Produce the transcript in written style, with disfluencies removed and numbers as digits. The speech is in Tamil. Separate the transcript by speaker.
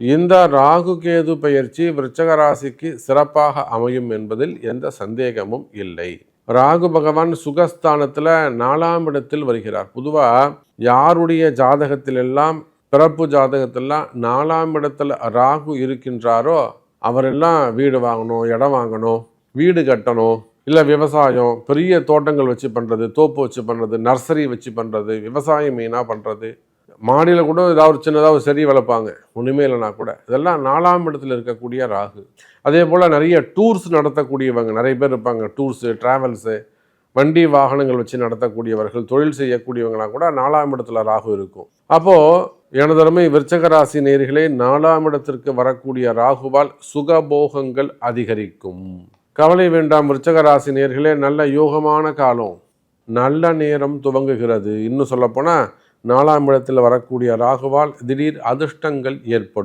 Speaker 1: இந்த ராகு கேது பெயர்ச்சி விருச்சக ராசிக்கு சிறப்பாக அமையும் என்பதில் எந்த சந்தேகமும் இல்லை. ராகு பகவான் சுகஸ்தானத்துல 4ஆம் இடத்தில் வருகிறார். பொதுவா யாருடைய ஜாதகத்திலெல்லாம் பிறப்பு ஜாதகத்திலாம் 4ஆம் இடத்துல ராகு இருக்கின்றாரோ அவரெல்லாம் வீடு வாங்கணும், இடம் வாங்கணும், வீடு கட்டணும், இல்லை விவசாயம், பெரிய தோட்டங்கள் வச்சு பண்ணுறது, தோப்பு வச்சு பண்ணுறது, நர்சரி வச்சு பண்ணுறது, விவசாயம் மெயினாக பண்ணுறது, மாடியில் கூட ஏதாவது ஒரு சின்னதாக ஒரு செடி வளர்ப்பாங்க, ஒன்றுமே இல்லைனா கூட. இதெல்லாம் 4ஆம் இடத்துல இருக்கக்கூடிய ராகு. அதே போல் நிறைய டூர்ஸ் நடத்தக்கூடியவங்க நிறைய பேர் இருப்பாங்க. டூர்ஸு, ட்ராவல்ஸு, வண்டி வாகனங்கள் வச்சு நடத்தக்கூடியவர்கள், தொழில் செய்யக்கூடியவங்களாம் கூட 4ஆம் இடத்துல ராகு இருக்கும். அப்போது எனதருமை விருச்சக ராசி நேயர்களே, 4ஆம் இடத்திற்கு வரக்கூடிய ராகுவால் சுகபோகங்கள் அதிகரிக்கும். கவலை வேண்டாம் விருச்சக ராசி நேயர்களே, நல்ல யோகமான காலம், நல்ல நேரம் துவங்குகிறது. இன்னும் சொல்லப்போனால் 4ஆம் இடத்தில் வரக்கூடிய ராகுவால் திடீர் அதிர்ஷ்டங்கள் ஏற்படும்.